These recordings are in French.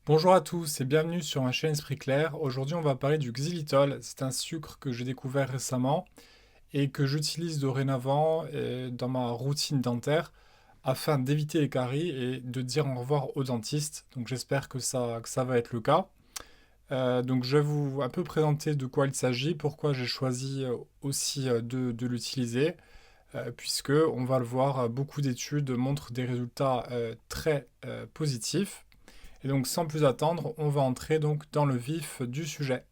Bonjour à tous et bienvenue sur ma chaîne Esprit Clair. Aujourd'hui, on va parler du xylitol. C'est un sucre que j'ai découvert récemment et que j'utilise dorénavant dans ma routine dentaire afin d'éviter les caries et de dire au revoir au dentiste. Donc j'espère que ça va être le cas. Donc je vais vous un peu présenter de quoi il s'agit, pourquoi j'ai choisi aussi de l'utiliser, puisque on va le voir, beaucoup d'études montrent des résultats très positifs. Et donc sans plus attendre, on va entrer donc dans le vif du sujet.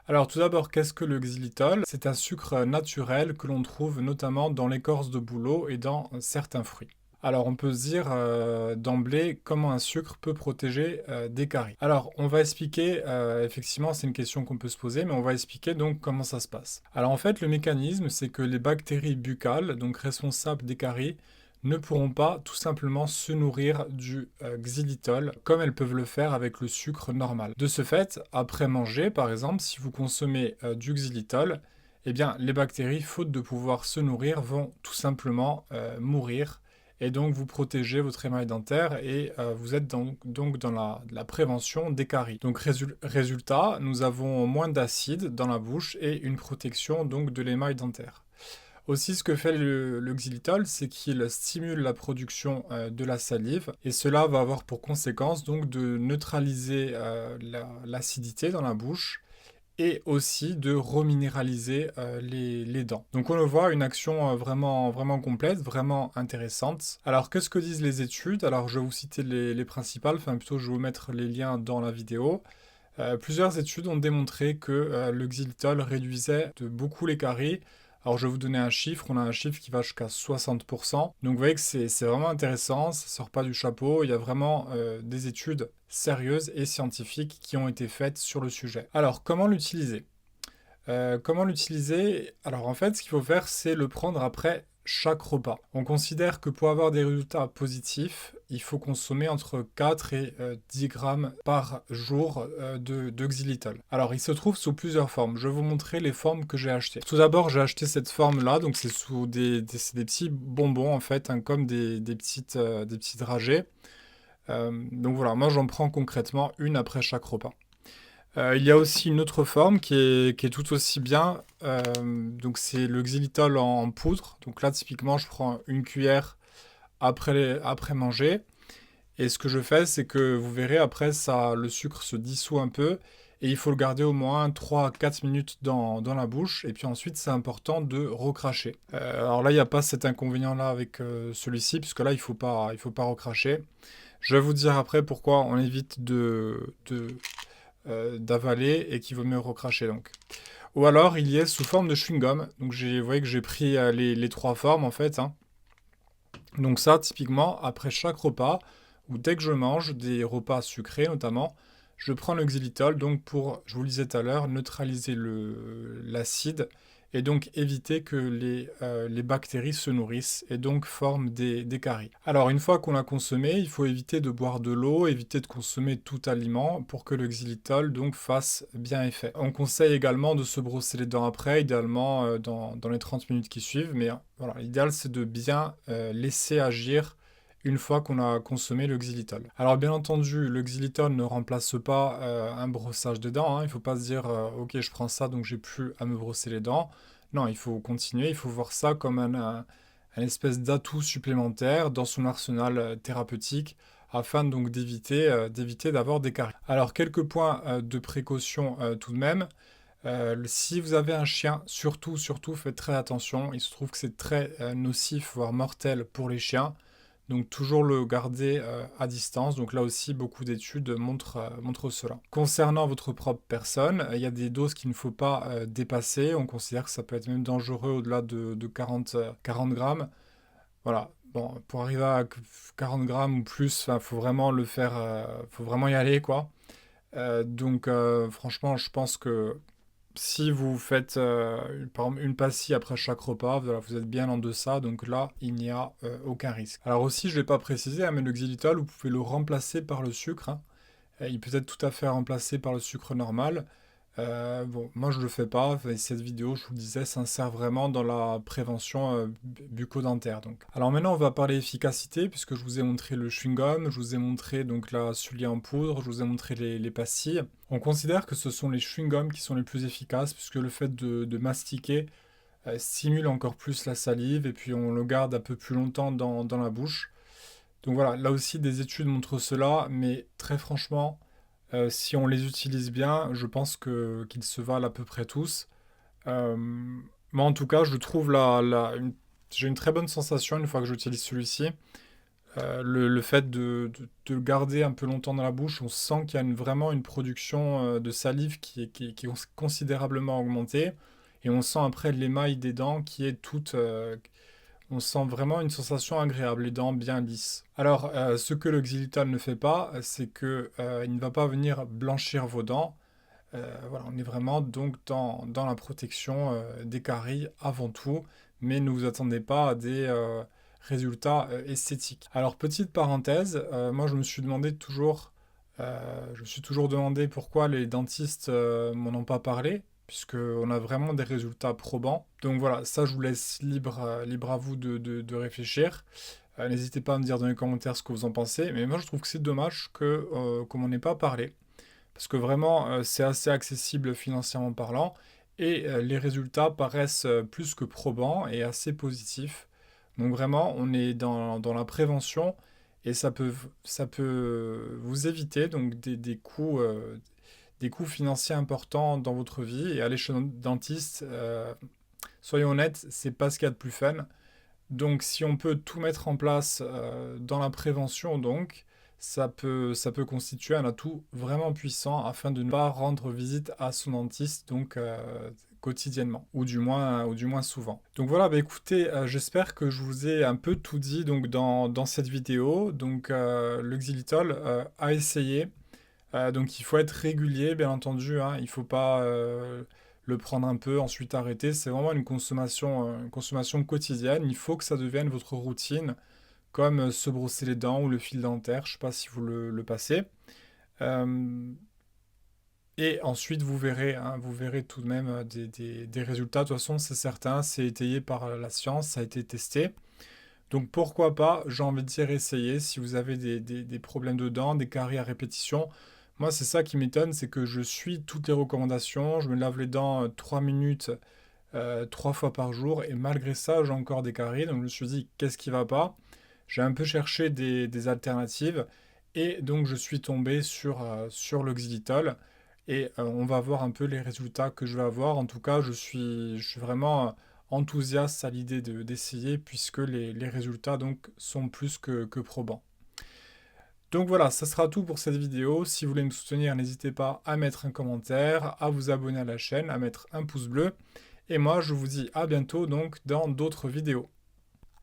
Alors tout d'abord, qu'est-ce que le xylitol? C'est un sucre naturel que l'on trouve notamment dans l'écorce de bouleau et dans certains fruits. Alors on peut se dire d'emblée comment un sucre peut protéger des caries. Alors on va expliquer, effectivement c'est une question qu'on peut se poser, mais on va expliquer donc comment ça se passe. Alors en fait le mécanisme c'est que les bactéries buccales, donc responsables des caries, ne pourront pas tout simplement se nourrir du xylitol comme elles peuvent le faire avec le sucre normal. De ce fait, après manger par exemple, si vous consommez du xylitol, eh bien les bactéries, faute de pouvoir se nourrir, vont tout simplement mourir et donc vous protégez votre émail dentaire et vous êtes donc dans la prévention des caries. Donc résultat, nous avons moins d'acide dans la bouche et une protection donc de l'émail dentaire. Aussi, ce que fait le xylitol, c'est qu'il stimule la production de la salive et cela va avoir pour conséquence donc de neutraliser l'acidité dans la bouche et aussi de reminéraliser les dents. Donc on le voit, une action vraiment complète, vraiment intéressante. Alors qu'est-ce que disent les études? Alors je vais vous citer les principales, enfin plutôt je vais vous mettre les liens dans la vidéo. Plusieurs études ont démontré que le xylitol réduisait de beaucoup les caries. Alors je vais vous donner un chiffre, on a un chiffre qui va jusqu'à 60%. Donc vous voyez que c'est vraiment intéressant, ça sort pas du chapeau, il y a vraiment des études sérieuses et scientifiques qui ont été faites sur le sujet. Alors comment l'utiliser? Comment l'utiliser? Alors en fait, ce qu'il faut faire, c'est le prendre après chaque repas. On considère que pour avoir des résultats positifs, il faut consommer entre 4 et 10 grammes par jour de xylitol. Alors il se trouve sous plusieurs formes. Je vais vous montrer les formes que j'ai achetées. Tout d'abord, j'ai acheté cette forme-là, donc c'est sous c'est des petits bonbons en fait, hein, comme des petites dragées. Donc voilà, moi j'en prends concrètement une après chaque repas. Il y a aussi une autre forme qui est tout aussi bien. Donc c'est le xylitol en poudre. Donc là, typiquement, je prends une cuillère après manger. Et ce que je fais, c'est que vous verrez, après, ça, le sucre se dissout un peu. Et il faut le garder au moins 3 à 4 minutes dans la bouche. Et puis ensuite, c'est important de recracher. Alors là, il n'y a pas cet inconvénient-là avec celui-ci, puisque là, il faut pas recracher. Je vais vous dire après pourquoi on évite d'avaler et qu'il vaut mieux recracher donc. Ou alors il y est sous forme de chewing-gum. Donc vous voyez que j'ai pris les trois formes en fait, hein. Donc ça typiquement après chaque repas ou dès que je mange des repas sucrés notamment, je prends le xylitol donc pour, je vous le disais tout à l'heure, neutraliser l'acide et donc éviter que les bactéries se nourrissent et donc forment des caries. Alors une fois qu'on l'a consommé, il faut éviter de boire de l'eau, éviter de consommer tout aliment pour que le xylitol donc fasse bien effet. On conseille également de se brosser les dents après, idéalement dans les 30 minutes qui suivent, mais voilà, l'idéal c'est de bien laisser agir une fois qu'on a consommé le xylitol. Alors bien entendu, le xylitol ne remplace pas un brossage de dents, hein. Il ne faut pas se dire ok je prends ça donc j'ai plus à me brosser les dents. Non, il faut continuer, il faut voir ça comme un espèce d'atout supplémentaire dans son arsenal thérapeutique afin donc d'éviter d'avoir des caries. Alors quelques points de précaution tout de même. Si vous avez un chien, surtout faites très attention. Il se trouve que c'est très nocif, voire mortel pour les chiens. Donc toujours le garder à distance. Donc là aussi, beaucoup d'études montrent cela. Concernant votre propre personne, il y a des doses qu'il ne faut pas dépasser. On considère que ça peut être même dangereux au-delà de 40 grammes. Voilà. Bon, pour arriver à 40 grammes ou plus, il faut vraiment le faire, faut vraiment y aller, quoi. Franchement, je pense que si vous faites par exemple une pastille après chaque repas, voilà, vous êtes bien en deçà, donc là, il n'y a aucun risque. Alors aussi, je ne l'ai pas précisé, hein, mais le xylitol, vous pouvez le remplacer par le sucre, hein. Il peut être tout à fait remplacé par le sucre normal. Bon, moi je le fais pas, et cette vidéo, je vous le disais, s'insère vraiment dans la prévention bucco-dentaire. Donc. Alors maintenant, on va parler efficacité, puisque je vous ai montré le chewing-gum, je vous ai montré donc la soulier en poudre, je vous ai montré les pastilles. On considère que ce sont les chewing-gums qui sont les plus efficaces, puisque le fait de mastiquer stimule encore plus la salive, et puis on le garde un peu plus longtemps dans la bouche. Donc voilà, là aussi des études montrent cela, mais très franchement, si on les utilise bien, je pense qu'ils se valent à peu près tous. Euh, Moi, en tout cas, je trouve j'ai une très bonne sensation une fois que j'utilise celui-ci. Le fait de le garder un peu longtemps dans la bouche, on sent qu'il y a vraiment une production de salive qui est considérablement augmentée. Et on sent après l'émail des dents qui est toute, on sent vraiment une sensation agréable, les dents bien lisses. Alors, ce que le xylitol ne fait pas, c'est que il ne va pas venir blanchir vos dents. Voilà, on est vraiment donc dans la protection des caries avant tout, mais ne vous attendez pas à des résultats esthétiques. Alors, petite parenthèse, moi je me suis toujours demandé pourquoi les dentistes m'en ont pas parlé, puisqu'on a vraiment des résultats probants. Donc voilà, ça je vous laisse libre à vous de réfléchir. N'hésitez pas à me dire dans les commentaires ce que vous en pensez, mais moi je trouve que c'est dommage qu'on m'en ait pas parlé, parce que vraiment c'est assez accessible financièrement parlant, et les résultats paraissent plus que probants et assez positifs. Donc vraiment, on est dans la prévention, et ça peut vous éviter donc des coûts financiers importants dans votre vie. Et aller chez un dentiste, soyons honnêtes, c'est pas ce qu'il y a de plus fun. Donc si on peut tout mettre en place dans la prévention, donc ça peut constituer un atout vraiment puissant afin de ne pas rendre visite à son dentiste donc quotidiennement, ou du moins souvent. Donc voilà, bah écoutez, j'espère que je vous ai un peu tout dit donc dans cette vidéo. Donc le xylitol à essayer. Donc il faut être régulier, bien entendu, hein. Il ne faut pas le prendre un peu, ensuite arrêter. C'est vraiment une consommation quotidienne. Il faut que ça devienne votre routine, comme se brosser les dents ou le fil dentaire. Je ne sais pas si vous le passez. Euh, et ensuite, vous verrez, hein, vous verrez tout de même des résultats. De toute façon, c'est certain, c'est étayé par la science, ça a été testé. Donc pourquoi pas, j'ai envie de dire, essayer si vous avez des problèmes de dents, des caries à répétition. Moi, c'est ça qui m'étonne, c'est que je suis toutes les recommandations, je me lave les dents 3 minutes 3 fois par jour, et malgré ça, j'ai encore des caries. Donc je me suis dit, qu'est-ce qui va pas? J'ai un peu cherché des alternatives, et donc je suis tombé sur le xylitol, et on va voir un peu les résultats que je vais avoir. En tout cas, je suis vraiment enthousiaste à l'idée d'essayer, puisque les résultats donc sont plus que probants. Donc voilà, ça sera tout pour cette vidéo. Si vous voulez me soutenir, n'hésitez pas à mettre un commentaire, à vous abonner à la chaîne, à mettre un pouce bleu. Et moi, je vous dis à bientôt donc dans d'autres vidéos.